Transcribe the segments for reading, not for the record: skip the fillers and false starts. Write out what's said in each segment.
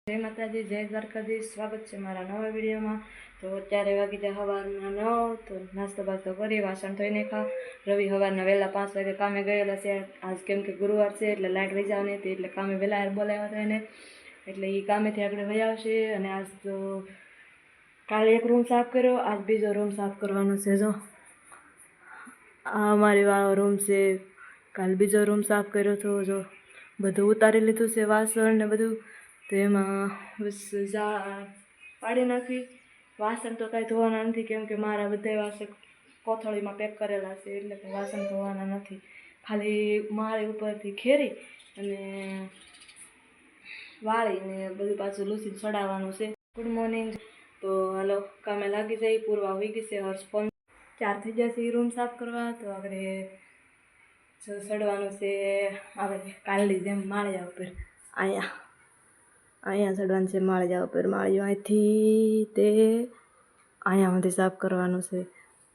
જય માતાજી, જય દ્વારકાધીશ. સ્વાગત છે મારા નવા વિડીયોમાં. તો અત્યારે વાગી જાય સવારના 9. તો નાસ્તો બાસ્તો કરી વાસણ ધોઈને રવિ સવારના વહેલા 5 વાગે કામે ગયેલા છે. આજ કેમ કે ગુરુવાર છે એટલે લાઈટ રહી જવાની હતી, એટલે કામે વહેલા બોલાવ્યા હતા એને, એટલે એ કામેથી આગળ વહી આવશે. અને આજ તો કાલે એક રૂમ સાફ કર્યો, આજ બીજો રૂમ સાફ કરવાનો છે. જો આ અમારી વાળો રૂમ છે, કાલે બીજો રૂમ સાફ કર્યો હતો. જો બધું ઉતારી લીધું છે વાસણ ને બધું. તો એમાં બસ પાડી નાખી. વાસણ તો કાંઈ ધોવાના નથી, કેમ કે મારા બધા વાસણ કોથળીમાં પેક કરેલા છે, એટલે કંઈ વાસણ ધોવાના નથી. ખાલી માળી ઉપરથી ખેરી અને વાળીને બધું પાછું લૂસીને ચડાવવાનું છે. Good morning. તો હાલો કામે લાગી જાય. પૂરવા હોઈ ગઈ છે. હર્ષ ફોન 4 થઈ જશે એ રૂમ સાફ કરવા. તો આગળ ચડવાનું છે આગળ કાલની જેમ માળિયા ઉપર. અહીંયા ચડવાનું છે માળિયા ઉપર. માળિયું અહીંથી તે અહીંયા સુધી સાફ કરવાનું છે.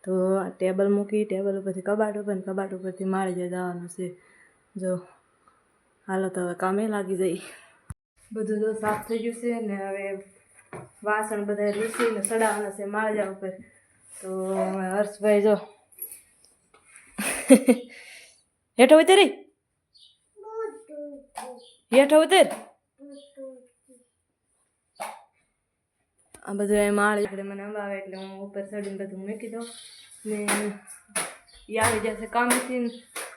તો આ ટેબલ મૂકી, ટેબલ ઉપરથી કબાટ ઉપર, કબાટ ઉપરથી માળિયા જવાનું છે. જો હાલો તો હવે કામે લાગી જાય. બધું તો સાફ થઈ ગયું છે ને હવે વાસણ બધા લૂસીને ચડાવવાના છે માળિયા ઉપર. તો હર્ષભાઈ જો હેઠો ઉતરી, હેઠો ઉતર. આ બધું એ માળી આપણે મને અંબાવે એટલે હું ઉપર ચડીને બધું મૂકી દઉં ને એ આવી જશે કામેથી.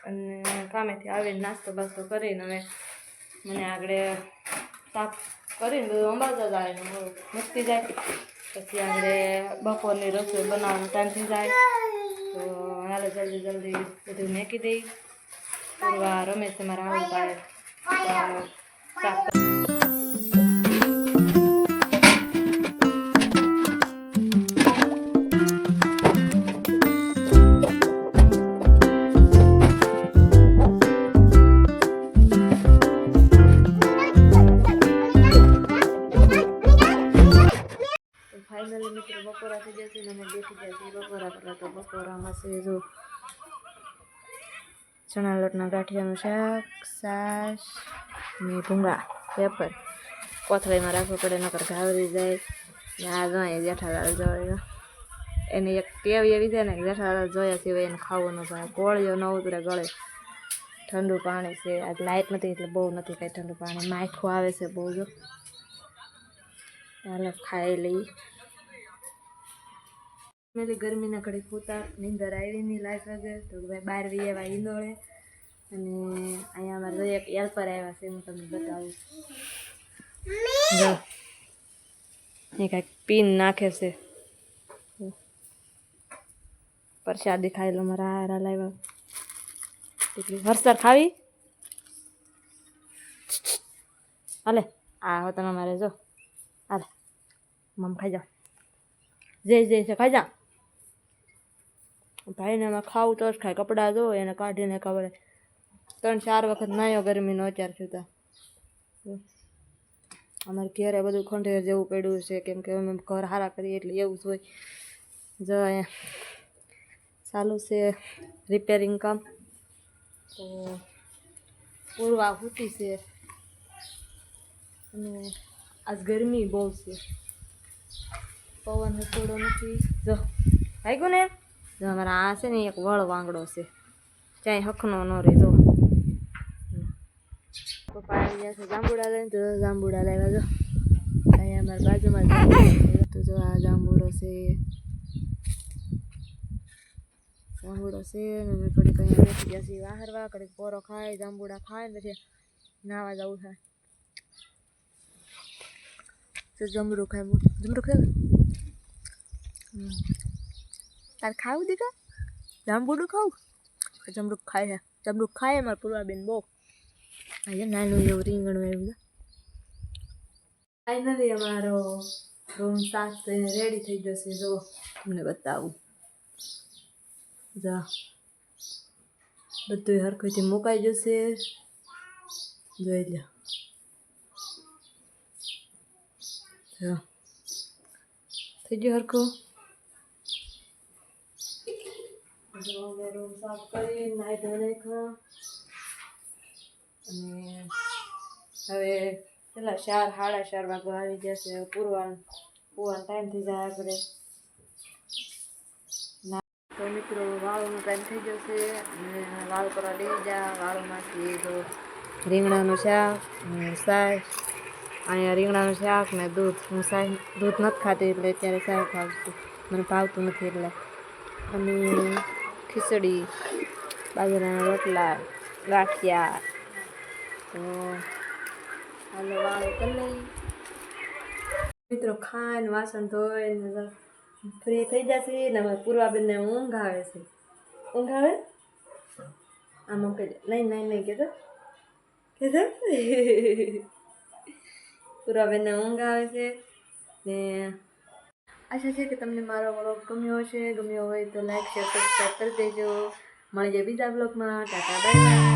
અને કામેથી આવીને નાસ્તો બાસ્તો કરીને હવે મને આગળ સાફ કરીને બધું અંબાવતા જાય ને મૂકતી જાય. પછી આગળ બપોરની રસોઈ બનાવવાનો ટાઈમ થઈ જાય. તો હાલો જલ્દી જલ્દી બધું મૂકી દઈ. પૂરવા રમે છે મારા આવું પાડે સાફ. ફાઇનલી મિત્રો બપોરા થઈ જશે ને અમે બેસી જશે બપોરા કરવા. તો બપોરામાં છે જો ચણા લોટના ગાંઠિયાનું શાક, છાશ ને ભૂંગળા પેપર. કોથળીમાં રાખવું પડે નકર ઘાવરી જાય. ને આ જોઈએ જેઠાલાલ જોઈએ, એની એક ટેવ એવી છે ને કે જેઠાલાલ જોયા સિવાય એને ખાવું ન ભાવે. કોળીઓ ન ઉતરે ગળે. ઠંડુ પાણી છે. આજ લાઇટ નથી એટલે બહુ નથી કાંઈ ઠંડુ પાણી. માખું આવે છે બહુ. જો હાલો ખાઈ લઈ. મેલી ગરમીના ઘડી ખૂતા નીંદર આવી નહીં લાઈટ વગર. તો ભાઈ બહાર વી એવા ઈંદોળે. અને અહીંયા અમારે એક હેલ્પર આવ્યા છે, હું તમને બતાવું. જો એ કાંઈક પીન નાખે છે. પ્રસાદી ખાઈ લો મારા હારા લાવ્યા. હરસર ખાવી હાલે. આ હો તમે મારે જો હાલે મમ ખાઈ જાઓ. જે છે ખાઈ જા. ભાઈને એમાં ખાવું તો જ ખાય. કપડાં જો એને કાઢીને ખબર 3-4 વખત નાયો ગરમીનો અત્યાર સુધા. અમારે ઘેરે બધું ખંડેર જેવું પડ્યું છે, કેમ કે અમે ઘર હારા કરીએ એટલે એવું જ હોય. જો અહીંયા ચાલુ છે રિપેરિંગ કામ. તો પૂરવા ફૂટી છે અને આજ ગરમી બહુ છે. પવન થોડો નથી. જો ભાગ્યું ને. જો અમારા આ છે ને એક વળ વાંગડો છે, ક્યાંય હખનો ન રહે. જો પપ્પા આવી ગયા છે જાંબુડા લઈને. તો જાંબુડા લાવ્યા. જો અહીંયા અમારા બાજુમાં તો જો આ જાંબુડો છે, જાંબુડો છે ને અમે ઘડીક અહીંયા બેસી ગયા છીએ વાહરવા. ઘડીક પોરો ખાય, જાંબુડા ખાય ને પછી નાવા જવું થાય. તો જમરૂ ખાય. જમરૂ ખાય તારે ખાવું દીધા? જાંબુડું ખાવું? જમરૂ ખાય છે. જમરૂ ખાય મારે પૂર્વાબેન બહુ. અહીંયા નાનું એવું રીંગણ એવું. ફાઇનલી અમારો રૂમ સાફ થઈને રેડી થઈ જશે. જો તમને બતાવું. જા બધું હરખુંથી મુકાઈ જશે. જોઈ લો. જો થઈ ગયું હરખું. જો અમે રૂમ સાફ કરી નાહી ધોઈ નાખ્યા અને હવે પેલા 4 સાડા 4 વાગવા આવી જશે. પૂરવાનો ટાઈમ થઈ જાય આપણે. તો મિત્રો વાળનો ટાઈમ થઈ જશે અને વાળ કરવા લઈ જા. વાળોમાંથી તો રીંગણાનું શાક અને છાશ. અહીંયા રીંગણાનું શાક ને દૂધ. હું દૂધ નથી ખાતી એટલે અત્યારે શાક ખાઉં છું. મને ભાવતું નથી એટલે. અને ખીચડી, બાજરાના રોટલા, ગાંઠિયા. તો હાલો વાળો કરી લઈ મિત્રો. ખાઈને વાસણ ધોઈને ફ્રી થઈ જશે ને અમારે પૂર્વાબેનને ઊંઘ આવે છે. ઊંઘ આવે આમ કહી દે. નહીં કીધું પૂર્વાબેનને ઊંઘ આવે છે ને. આશા છે કે તમને મારો વ્લોગ ગમ્યો હશે. ગમ્યો હોય તો લાઈક શેર સબસ્ક્રાઈબ કરી દેજો. મળી જાય બીજા બ્લોગમાં. Tata bye bye.